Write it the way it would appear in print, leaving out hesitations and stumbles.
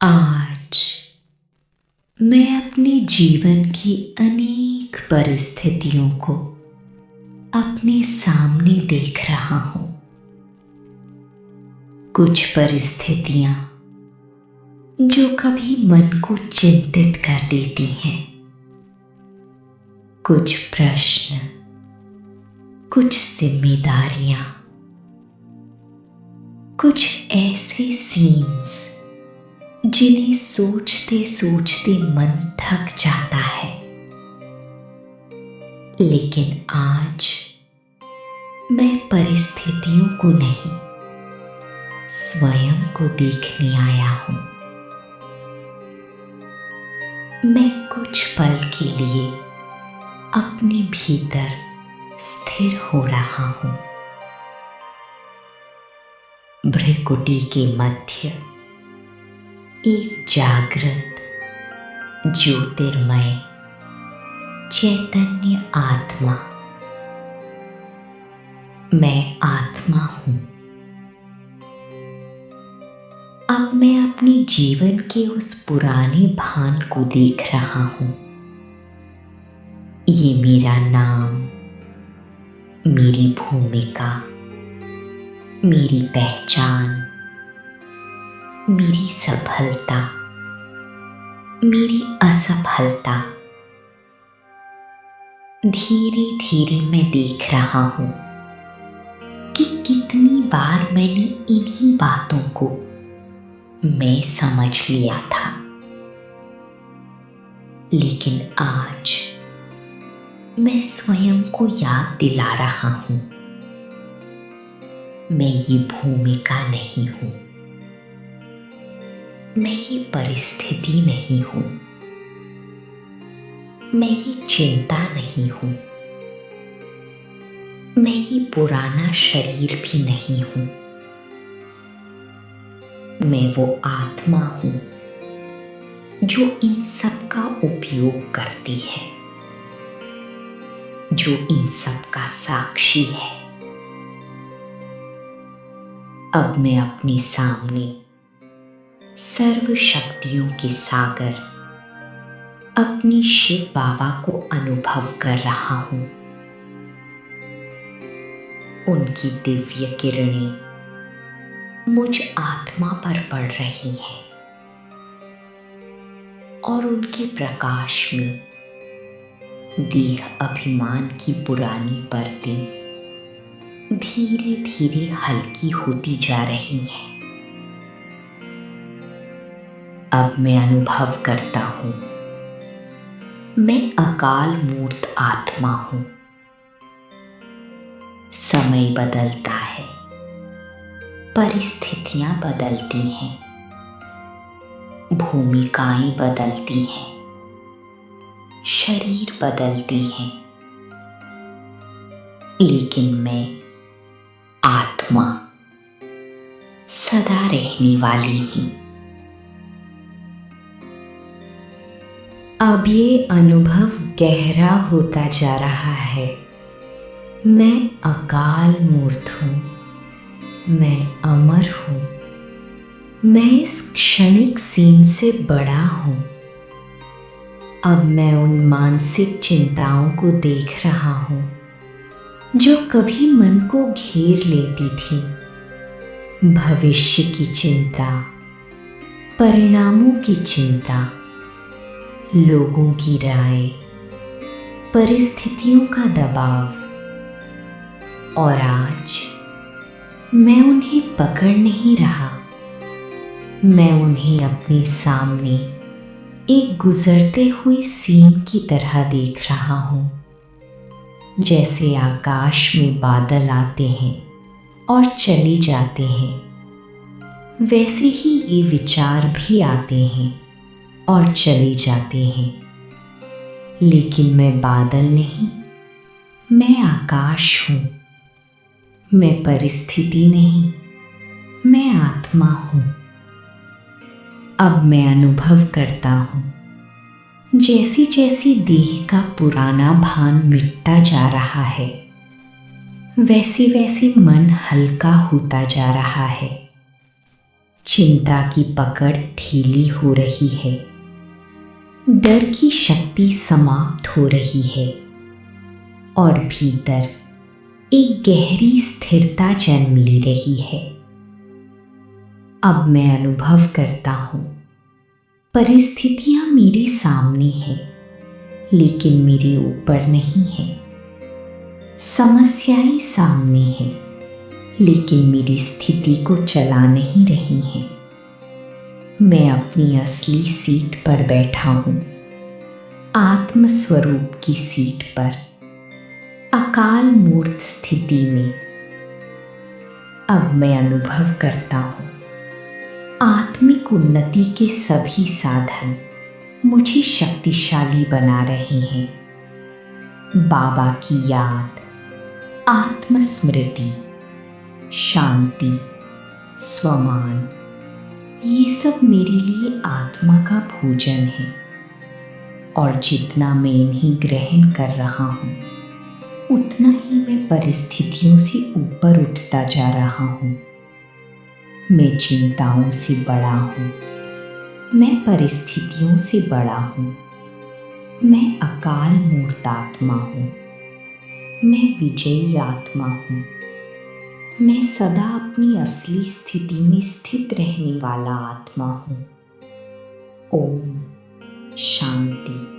आज मैं अपने जीवन की अनेक परिस्थितियों को अपने सामने देख रहा हूँ। कुछ परिस्थितियाँ जो कभी मन को चिंतित कर देती हैं, कुछ प्रश्न, कुछ जिम्मेदारियाँ, कुछ ऐसे सीन्स जिन्हें सोचते सोचते मन थक जाता है। लेकिन आज मैं परिस्थितियों को नहीं, स्वयं को देखने आया हूँ। मैं कुछ पल के लिए अपने भीतर स्थिर हो रहा हूँ। भ्रिकुटी के मध्य एक जागृत ज्योतिर्मय चैतन्य आत्मा, मैं आत्मा हूँ। अब मैं अपने जीवन के उस पुराने भान को देख रहा हूँ। ये मेरा नाम, मेरी भूमिका, मेरी पहचान, मेरी सफलता, मेरी असफलता। धीरे धीरे मैं देख रहा हूँ कि कितनी बार मैंने इन्हीं बातों को मैं समझ लिया था। लेकिन आज मैं स्वयं को याद दिला रहा हूँ, मैं ये भूमिका नहीं हूँ, मैं ये परिस्थिति नहीं हूँ, मैं ये चिंता नहीं हूँ, मैं ये पुराना शरीर भी नहीं हूँ। मैं वो आत्मा हूँ जो इन सब का उपयोग करती है, जो इन सब का साक्षी है। अब मैं अपने सामने सर्व शक्तियों के सागर अपनी शिव बाबा को अनुभव कर रहा हूँ। उनकी दिव्य किरणें मुझ आत्मा पर पड़ रही हैं और उनके प्रकाश में देह अभिमान की पुरानी परतें धीरे धीरे हल्की होती जा रही हैं। अब मैं अनुभव करता हूँ, मैं अकाल मूर्त आत्मा हूँ। समय बदलता है, परिस्थितियां बदलती हैं, भूमिकाएं बदलती हैं, शरीर बदलती हैं, लेकिन मैं आत्मा सदा रहने वाली हूँ। अब ये अनुभव गहरा होता जा रहा है। मैं अकाल मूर्त हूँ, मैं अमर हूँ, मैं इस क्षणिक सीन से बड़ा हूँ। अब मैं उन मानसिक चिंताओं को देख रहा हूँ जो कभी मन को घेर लेती थी। भविष्य की चिंता, परिणामों की चिंता, लोगों की राय, परिस्थितियों का दबाव। और आज मैं उन्हें पकड़ नहीं रहा, मैं उन्हें अपने सामने एक गुजरते हुए सीन की तरह देख रहा हूँ। जैसे आकाश में बादल आते हैं और चले जाते हैं, वैसे ही ये विचार भी आते हैं और चले जाते हैं। लेकिन मैं बादल नहीं, मैं आकाश हूँ। मैं परिस्थिति नहीं, मैं आत्मा हूँ। अब मैं अनुभव करता हूँ, जैसी जैसी देह का पुराना भान मिटता जा रहा है, वैसे वैसे मन हल्का होता जा रहा है। चिंता की पकड़ ढीली हो रही है, डर की शक्ति समाप्त हो रही है और भीतर एक गहरी स्थिरता जन्म ले रही है। अब मैं अनुभव करता हूँ, परिस्थितियाँ मेरे सामने हैं लेकिन मेरे ऊपर नहीं है। समस्याएं सामने हैं लेकिन मेरी स्थिति को चला नहीं रही हैं। मैं अपनी असली सीट पर बैठा हूँ, आत्म स्वरूप की सीट पर, अकाल मूर्त स्थिति में। अब मैं अनुभव करता हूँ, आत्मिक उन्नति के सभी साधन मुझे शक्तिशाली बना रहे हैं। बाबा की याद, आत्मस्मृति, शांति, स्वमान, ये सब मेरे लिए आत्मा का भोजन है और जितना मैं इन्हें ग्रहण कर रहा हूँ उतना ही मैं परिस्थितियों से ऊपर उठता जा रहा हूँ। मैं चिंताओं से बड़ा हूँ, मैं परिस्थितियों से बड़ा हूँ, मैं अकाल मूर्त आत्मा हूँ, मैं विजयी आत्मा हूँ, मैं सदा अपनी असली स्थिति में स्थित रहने वाला आत्मा हूँ। ओम शांति।